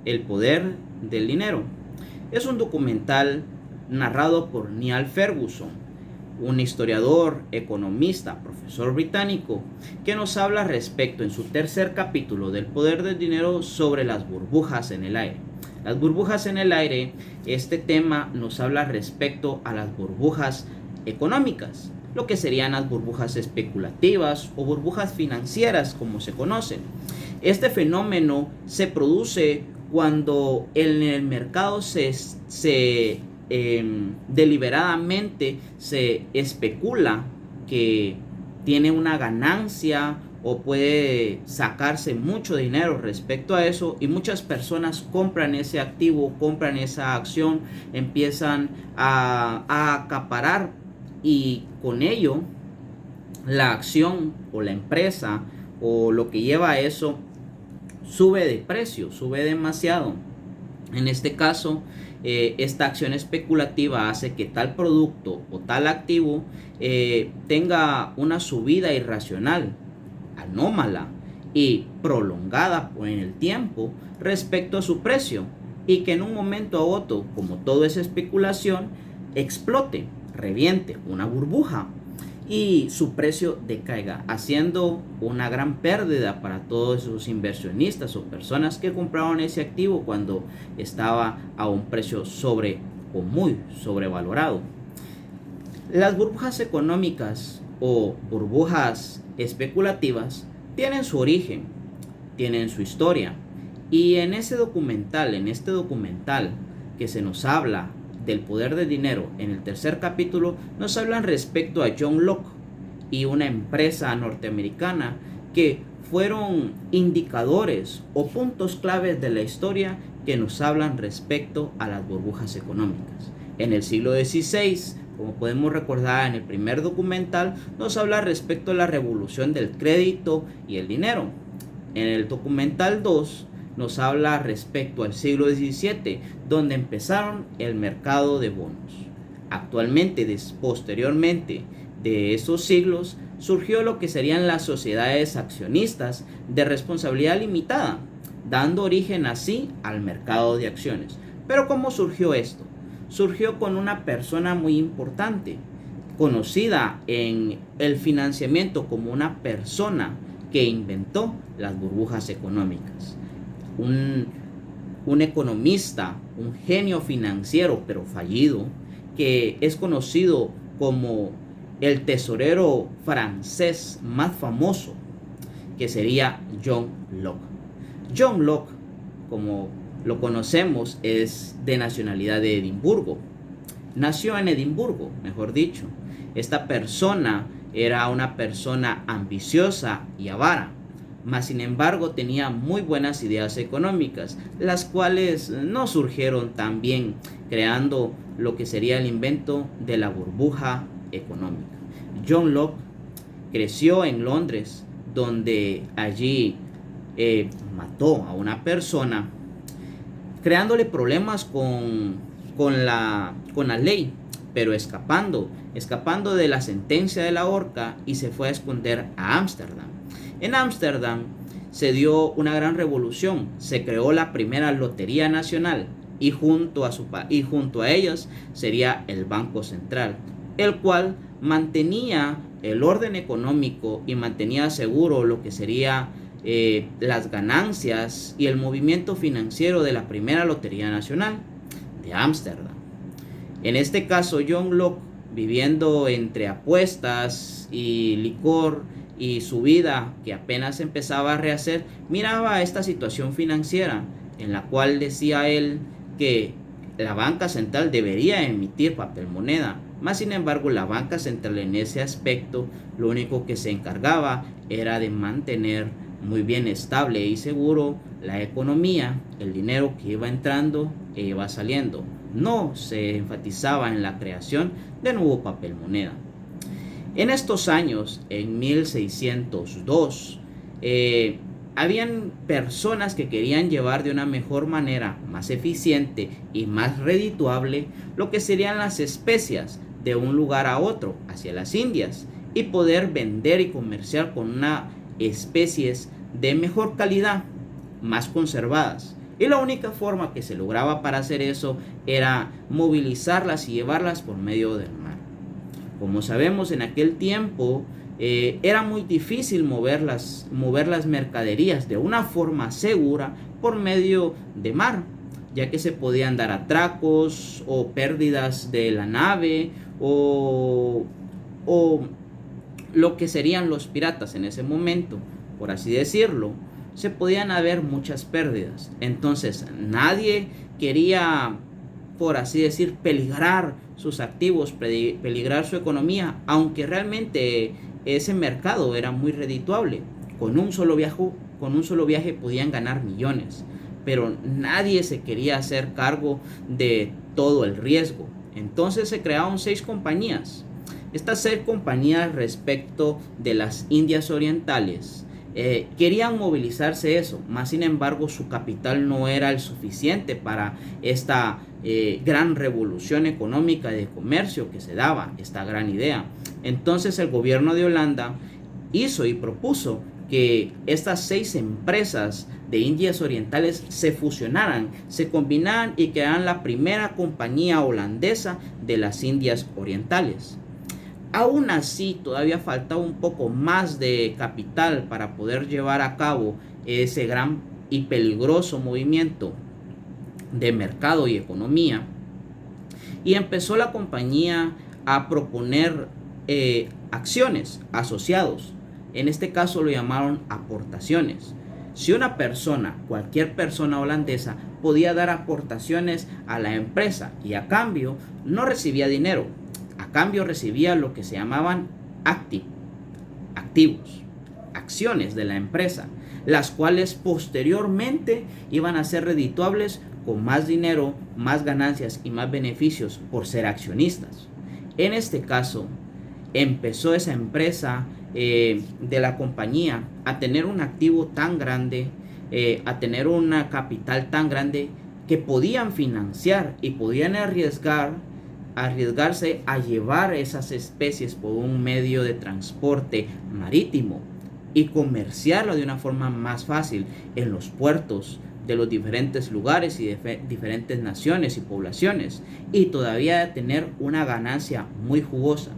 El poder del dinero. Es un documental narrado por Niall Ferguson, un historiador, economista, profesor británico, que nos habla respecto en su tercer capítulo del poder del dinero sobre las burbujas en el aire. Las burbujas en el aire, este tema nos habla respecto a las burbujas económicas, lo que serían las burbujas especulativas o burbujas financieras como se conocen. Este fenómeno se produce cuando en el mercado deliberadamente se especula que tiene una ganancia o puede sacarse mucho dinero respecto a eso, y muchas personas compran ese activo, compran esa acción, empiezan a acaparar, y con ello la acción o la empresa o lo que lleva a eso sube de precio, sube demasiado. En este caso, esta acción especulativa hace que tal producto o tal activo tenga una subida irracional, anómala y prolongada en el tiempo respecto a su precio, y que en un momento a otro, como todo es especulación, explote, reviente una burbuja y su precio decaiga, haciendo una gran pérdida para todos esos inversionistas o personas que compraron ese activo cuando estaba a un precio sobre o muy sobrevalorado. Las burbujas económicas o burbujas especulativas tienen su origen, tienen su historia, y en este documental que se nos habla del poder del dinero, en el tercer capítulo nos hablan respecto a John Locke y una empresa norteamericana que fueron indicadores o puntos claves de la historia que nos hablan respecto a las burbujas económicas. En el siglo XVI, como podemos recordar en el primer documental, nos habla respecto a la revolución del crédito y el dinero. En el documental 2 nos habla respecto al siglo XVII, donde empezaron el mercado de bonos. Actualmente, posteriormente de esos siglos, surgió lo que serían las sociedades accionistas de responsabilidad limitada, dando origen así al mercado de acciones. Pero ¿cómo surgió esto? Surgió con una persona muy importante, conocida en el financiamiento como una persona que inventó las burbujas económicas. Un economista, un genio financiero pero fallido, que es conocido como el tesorero francés más famoso, que sería John Locke. John Locke, como lo conocemos, es de nacionalidad de Edimburgo. Nació en Edimburgo, mejor dicho. Esta persona era una persona ambiciosa y avara, mas sin embargo tenía muy buenas ideas económicas, las cuales no surgieron tan bien, creando lo que sería el invento de la burbuja económica. John Locke creció en Londres, donde allí mató a una persona, creándole problemas con la ley, pero escapando de la sentencia de la horca, y se fue a esconder a Ámsterdam. En Ámsterdam se dio una gran revolución, se creó la primera lotería nacional, y junto a ellas sería el Banco Central, el cual mantenía el orden económico y mantenía seguro lo que sería las ganancias y el movimiento financiero de la primera lotería nacional de Ámsterdam. En este caso, John Locke, viviendo entre apuestas y licor y su vida que apenas empezaba a rehacer, miraba esta situación financiera en la cual decía él que la banca central debería emitir papel moneda. Más sin embargo, la banca central en ese aspecto lo único que se encargaba era de mantener muy bien estable y seguro la economía, el dinero que iba entrando e iba saliendo. No se enfatizaba en la creación de nuevo papel moneda. En estos años, en 1602, habían personas que querían llevar de una mejor manera, más eficiente y más redituable, lo que serían las especias de un lugar a otro, hacia las Indias, y poder vender y comerciar con unas especies de mejor calidad, más conservadas. Y la única forma que se lograba para hacer eso era movilizarlas y llevarlas por medio del mar. Como sabemos, en aquel tiempo era muy difícil mover las mercaderías de una forma segura por medio de mar, ya que se podían dar atracos o pérdidas de la nave o lo que serían los piratas en ese momento, por así decirlo. Se podían haber muchas pérdidas. Entonces nadie quería, por así decir, peligrar sus activos, peligrar su economía, aunque realmente ese mercado era muy redituable. Con un solo viaje podían ganar millones, pero nadie se quería hacer cargo de todo el riesgo. Entonces se crearon 6 compañías. Estas 6 compañías respecto de las Indias Orientales querían movilizarse eso, más sin embargo su capital no era el suficiente para esta gran revolución económica y de comercio que se daba, esta gran idea. Entonces el gobierno de Holanda hizo y propuso que estas 6 empresas de Indias Orientales se fusionaran, se combinaran y crearan la primera compañía holandesa de las Indias Orientales. Aún así, todavía faltaba un poco más de capital para poder llevar a cabo ese gran y peligroso movimiento de mercado y economía. Y empezó la compañía a proponer acciones, asociados. En este caso lo llamaron aportaciones. Si una persona, cualquier persona holandesa, podía dar aportaciones a la empresa y a cambio no recibía dinero. A cambio recibía lo que se llamaban activos, acciones de la empresa, las cuales posteriormente iban a ser redituables con más dinero, más ganancias y más beneficios por ser accionistas. En este caso, empezó esa empresa de la compañía a tener un activo tan grande, a tener una capital tan grande que podían financiar y podían arriesgarse a llevar esas especies por un medio de transporte marítimo y comerciarlo de una forma más fácil en los puertos de los diferentes lugares y de diferentes naciones y poblaciones, y todavía tener una ganancia muy jugosa.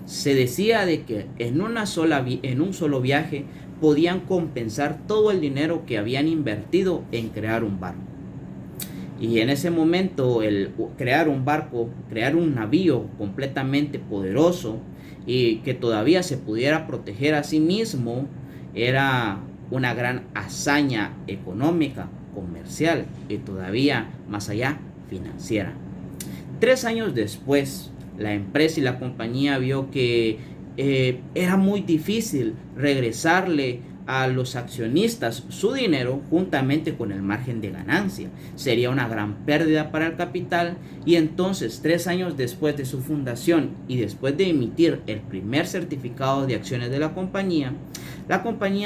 Se decía de que en un solo viaje podían compensar todo el dinero que habían invertido en crear un barco. Y en ese momento el crear un barco, crear un navío completamente poderoso y que todavía se pudiera proteger a sí mismo, era una gran hazaña económica, comercial y todavía más allá financiera. 3 años después, la empresa y la compañía vio que era muy difícil regresarle a los accionistas su dinero juntamente con el margen de ganancia. Sería una gran pérdida para el capital, y entonces 3 años después de su fundación y después de emitir el primer certificado de acciones de la compañía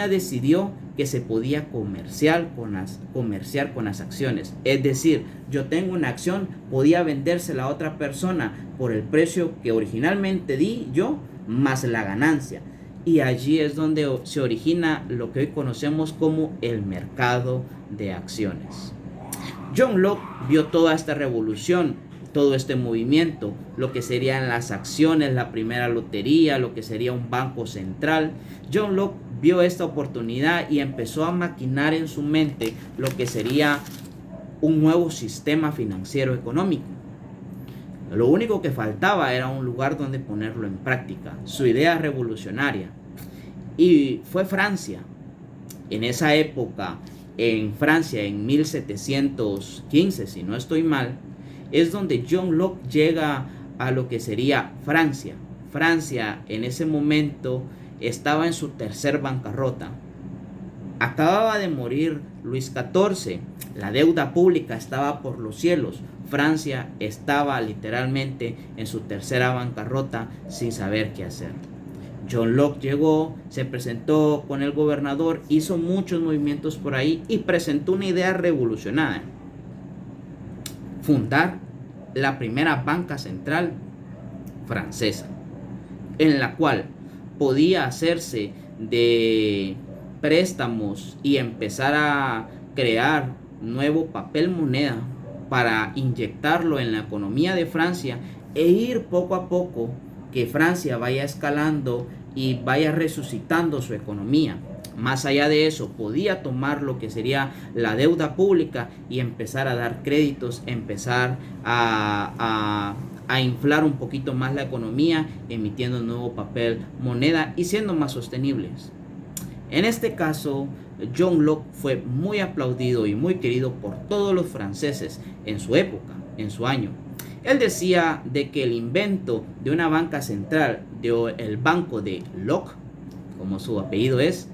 decidió que se podía comerciar con las acciones. Es decir, yo tengo una acción, podía vendérsela a otra persona por el precio que originalmente di yo, más la ganancia. Y allí es donde se origina lo que hoy conocemos como el mercado de acciones. John Locke vio toda esta revolución, todo este movimiento, lo que serían las acciones, la primera lotería, lo que sería un banco central. John Locke vio esta oportunidad y empezó a maquinar en su mente lo que sería un nuevo sistema financiero económico. Lo único que faltaba era un lugar donde ponerlo en práctica, su idea revolucionaria. Y fue Francia. En esa época, en Francia, en 1715, si no estoy mal, es donde John Locke llega a lo que sería Francia. Francia en ese momento estaba en su tercer bancarrota. Acababa de morir Luis XIV, la deuda pública estaba por los cielos. Francia estaba literalmente en su tercera bancarrota sin saber qué hacer. John Locke llegó, se presentó con el gobernador, hizo muchos movimientos por ahí y presentó una idea revolucionaria: fundar la primera banca central francesa, en la cual podía hacerse de préstamos y empezar a crear nuevo papel moneda para inyectarlo en la economía de Francia e ir poco a poco que Francia vaya escalando y vaya resucitando su economía. Más allá de eso, podía tomar lo que sería la deuda pública y empezar a dar créditos, empezar a inflar un poquito más la economía, emitiendo nuevo papel moneda y siendo más sostenibles. En este caso, John Locke fue muy aplaudido y muy querido por todos los franceses en su época, en su año. Él decía de que el invento de una banca central, el banco de Locke, como su apellido es,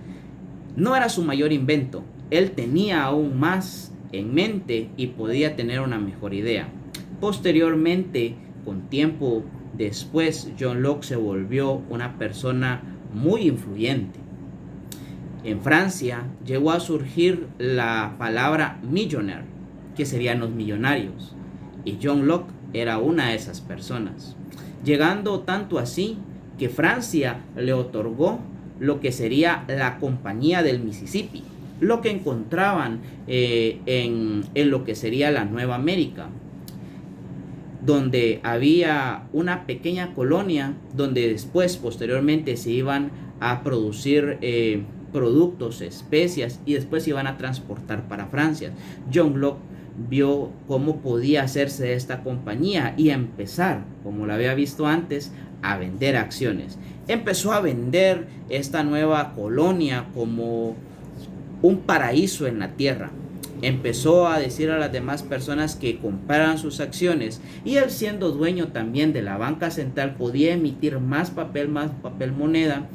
no era su mayor invento. Él tenía aún más en mente y podía tener una mejor idea. Posteriormente, con tiempo después, John Locke se volvió una persona muy influyente. En Francia llegó a surgir la palabra millionaire, que serían los millonarios, y John Locke era una de esas personas, llegando tanto así que Francia le otorgó lo que sería la Compañía del Mississippi, lo que encontraban en lo que sería la Nueva América, donde había una pequeña colonia donde después, posteriormente, se iban a producir productos, especias, y después se iban a transportar para Francia. John Locke vio cómo podía hacerse esta compañía y empezar, como lo había visto antes, a vender acciones. Empezó a vender esta nueva colonia como un paraíso en la tierra. Empezó a decir a las demás personas que compraran sus acciones, y él, siendo dueño también de la banca central, podía emitir más papel moneda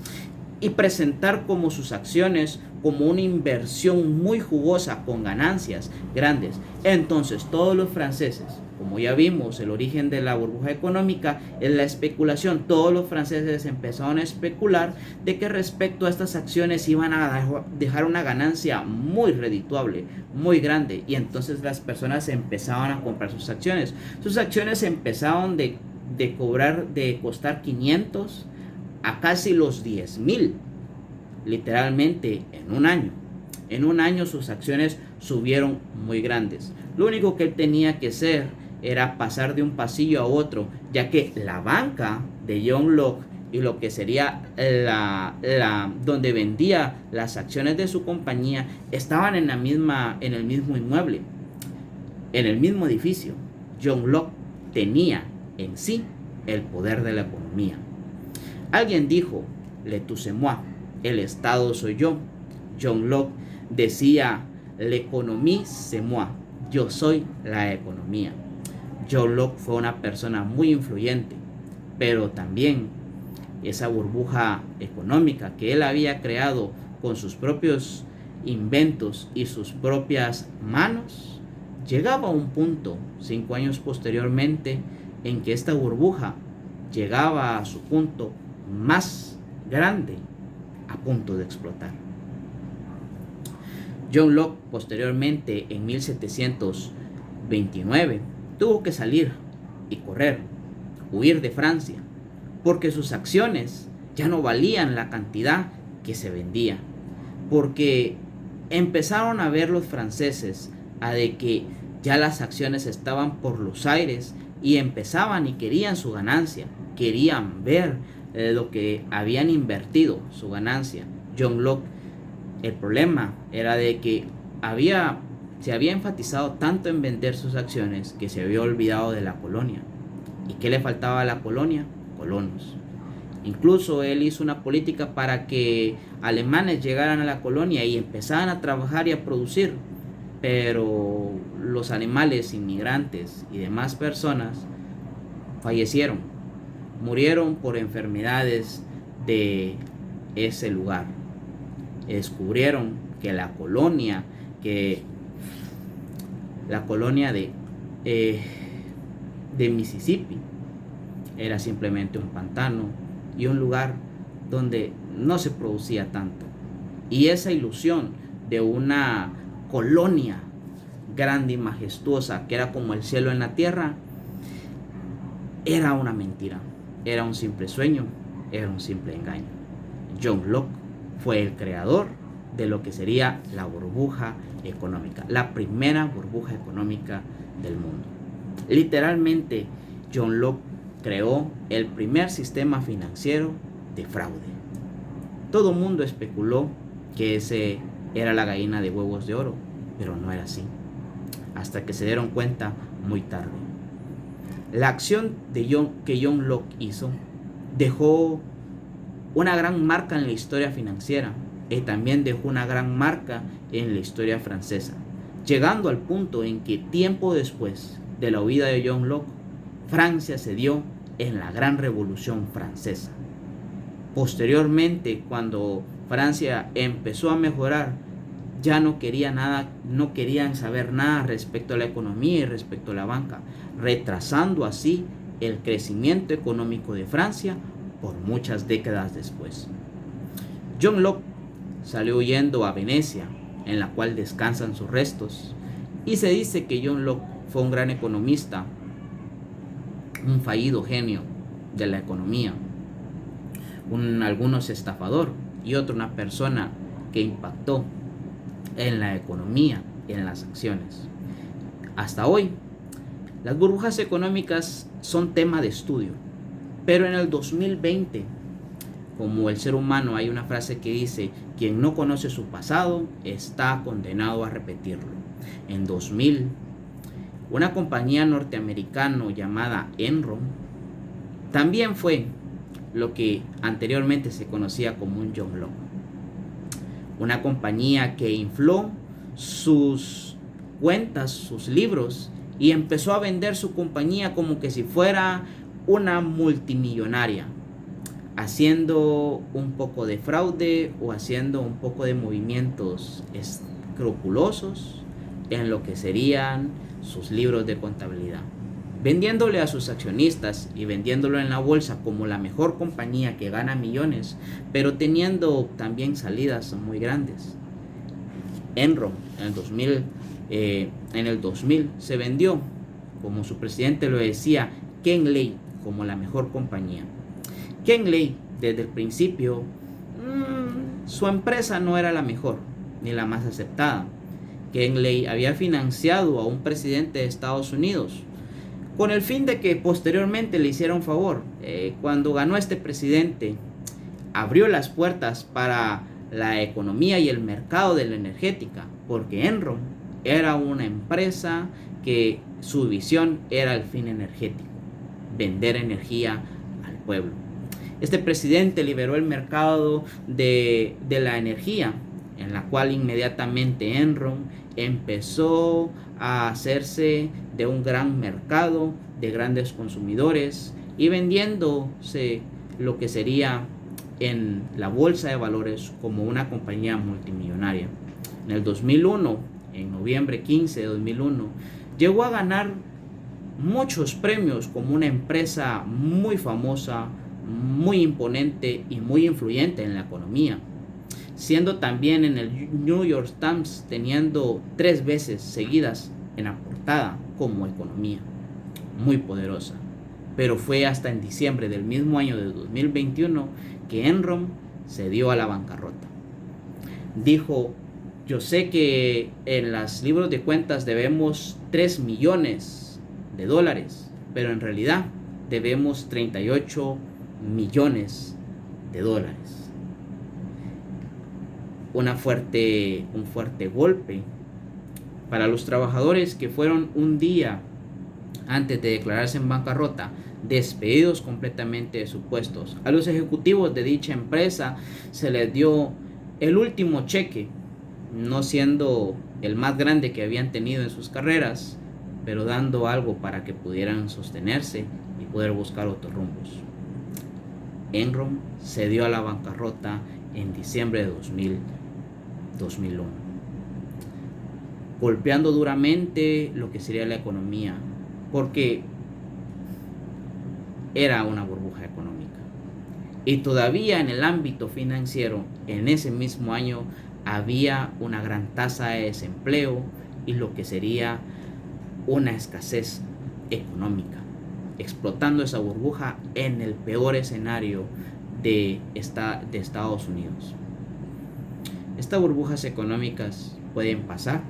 y presentar como sus acciones como una inversión muy jugosa con ganancias grandes. Entonces todos los franceses, como ya vimos, el origen de la burbuja económica es la especulación. Todos los franceses empezaron a especular de que respecto a estas acciones iban a dejar una ganancia muy redituable, muy grande, y entonces las personas empezaban a comprar sus acciones. Sus acciones empezaron de costar 500 a casi los 10,000, literalmente en un año. En un año sus acciones subieron muy grandes. Lo único que él tenía que hacer era pasar de un pasillo a otro, ya que la banca de John Locke y lo que sería donde vendía las acciones de su compañía estaban en el mismo inmueble, en el mismo edificio. John Locke tenía en sí el poder de la economía. Alguien dijo, le tout c'est moi, el Estado soy yo. John Locke decía, l'économie c'est moi, yo soy la economía. John Locke fue una persona muy influyente, pero también esa burbuja económica que él había creado con sus propios inventos y sus propias manos, llegaba a un punto, 5 años posteriormente, en que esta burbuja llegaba a su punto más grande, a punto de explotar. John Locke, posteriormente, en 1729, tuvo que salir y correr, huir de Francia, porque sus acciones ya no valían la cantidad que se vendía, porque empezaron a ver los franceses de que ya las acciones estaban por los aires y empezaban y querían su ganancia, querían ver lo que habían invertido, su ganancia. John Locke, el problema era de que se había enfatizado tanto en vender sus acciones que se había olvidado de la colonia. ¿Y qué le faltaba a la colonia? Colonos. Incluso él hizo una política para que alemanes llegaran a la colonia y empezaran a trabajar y a producir, pero los animales, inmigrantes y demás personas fallecieron, murieron por enfermedades de ese lugar. Descubrieron que la colonia de Mississippi era simplemente un pantano y un lugar donde no se producía tanto. Y esa ilusión de una colonia grande y majestuosa que era como el cielo en la tierra era una mentira, era un simple sueño, era un simple engaño. John Locke fue el creador de lo que sería la burbuja económica, la primera burbuja económica del mundo. Literalmente, John Locke creó el primer sistema financiero de fraude. Todo el mundo especuló que ese era la gallina de huevos de oro, pero no era así, hasta que se dieron cuenta muy tarde. La acción que John Locke hizo dejó una gran marca en la historia financiera y también dejó una gran marca en la historia francesa, llegando al punto en que tiempo después de la huida de John Locke, Francia cedió en la Gran Revolución Francesa. Posteriormente, cuando Francia empezó a mejorar, ya no querían saber nada respecto a la economía y respecto a la banca, retrasando así el crecimiento económico de Francia por muchas décadas después. John Locke salió huyendo a Venecia, en la cual descansan sus restos, y se dice que John Locke fue un gran economista, un fallido genio de la economía, algunos estafador y otro una persona que impactó en la economía, en las acciones. Hasta hoy, las burbujas económicas son tema de estudio, pero en el 2020, como el ser humano, hay una frase que dice: quien no conoce su pasado está condenado a repetirlo. En 2000, una compañía norteamericana llamada Enron también fue lo que anteriormente se conocía como un John Locke. Una compañía que infló sus cuentas, sus libros, y empezó a vender su compañía como que si fuera una multimillonaria, haciendo un poco de fraude o haciendo un poco de movimientos escrupulosos en lo que serían sus libros de contabilidad, vendiéndole a sus accionistas y vendiéndolo en la bolsa como la mejor compañía que gana millones, pero teniendo también salidas muy grandes. Enron en el 2000 se vendió, como su presidente lo decía, Ken Lay, como la mejor compañía. Ken Lay, desde el principio, su empresa no era la mejor ni la más aceptada. Ken Lay había financiado a un presidente de Estados Unidos con el fin de que posteriormente le hiciera un favor. Cuando ganó este presidente, abrió las puertas para la economía y el mercado de la energética, porque Enron era una empresa que su visión era el fin energético, vender energía al pueblo. Este presidente liberó el mercado de la energía, en la cual inmediatamente Enron empezó a hacerse de un gran mercado de grandes consumidores y vendiéndose lo que sería en la bolsa de valores como una compañía multimillonaria. En el 2001, en noviembre 15 de 2001, llegó a ganar muchos premios como una empresa muy famosa, muy imponente y muy influyente en la economía, siendo también en el New York Times teniendo 3 veces seguidas en la portada como economía, muy poderosa. Pero fue hasta en diciembre del mismo año de 2021 que Enron se dio a la bancarrota. Dijo: yo sé que en los libros de cuentas debemos 3 millones de dólares, pero en realidad debemos 38 millones de dólares. Un fuerte golpe para los trabajadores que fueron un día antes de declararse en bancarrota despedidos completamente de sus puestos. A los ejecutivos de dicha empresa se les dio el último cheque, no siendo el más grande que habían tenido en sus carreras, pero dando algo para que pudieran sostenerse y poder buscar otros rumbos. Enron se dio a la bancarrota en diciembre de 2001, golpeando duramente lo que sería la economía, porque era una burbuja económica. Y todavía en el ámbito financiero, en ese mismo año, había una gran tasa de desempleo y lo que sería una escasez económica, explotando esa burbuja en el peor escenario de Estados Unidos. Estas burbujas económicas pueden pasar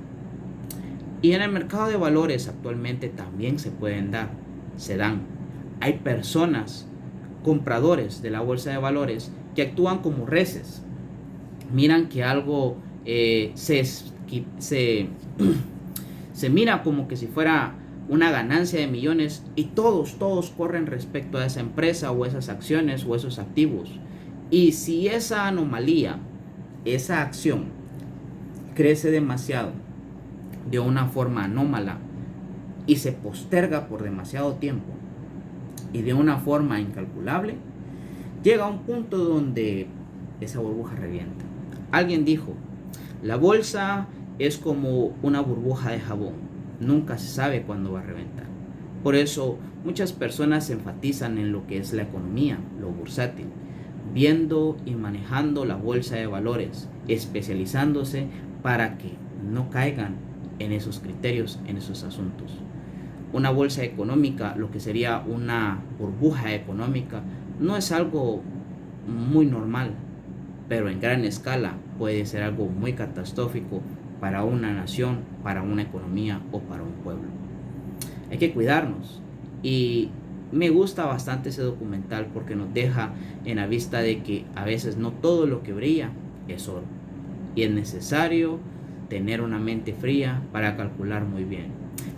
y en el mercado de valores actualmente también se pueden dar, se dan. Hay personas, compradores de la bolsa de valores, que actúan como reces. Miran que algo se se mira como que si fuera una ganancia de millones y todos corren respecto a esa empresa o esas acciones o esos activos. Y si esa anomalía, esa acción crece demasiado de una forma anómala y se posterga por demasiado tiempo y de una forma incalculable, llega a un punto donde esa burbuja revienta. Alguien dijo, la bolsa es como una burbuja de jabón, nunca se sabe cuándo va a reventar. Por eso muchas personas se enfatizan en lo que es la economía, lo bursátil, viendo y manejando la bolsa de valores, especializándose para que no caigan en esos criterios, en esos asuntos. Una bolsa económica, lo que sería una burbuja económica, no es algo muy normal, pero en gran escala puede ser algo muy catastrófico para una nación, para una economía o para un pueblo. Hay que cuidarnos y me gusta bastante ese documental porque nos deja en la vista de que a veces no todo lo que brilla es oro y es necesario tener una mente fría para calcular muy bien.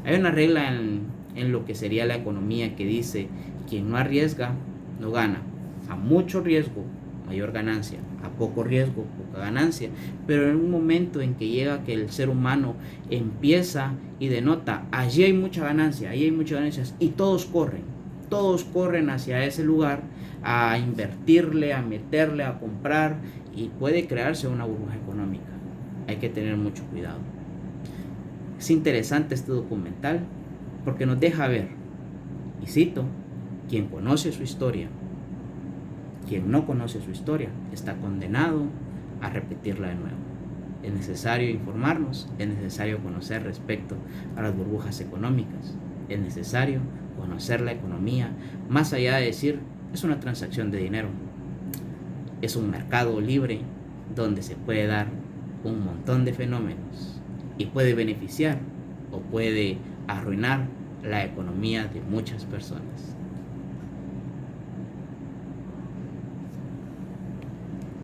Hay una regla en lo que sería la economía que dice: quien no arriesga no gana. A mucho riesgo, mayor ganancia; a poco riesgo, poca ganancia. Pero en un momento en que llega que el ser humano empieza y denota, allí hay mucha ganancia, allí hay muchas ganancias, y todos corren hacia ese lugar a invertirle, a meterle, a comprar, y puede crearse una burbuja económica. Hay que tener mucho cuidado. Es interesante este documental porque nos deja ver, y cito, quien conoce su historia, quien no conoce su historia, está condenado a repetirla de nuevo. Es necesario informarnos, es necesario conocer respecto a las burbujas económicas, es necesario conocer la economía, más allá de decir, es una transacción de dinero. Es un mercado libre donde se puede dar un montón de fenómenos y puede beneficiar o puede arruinar la economía de muchas personas.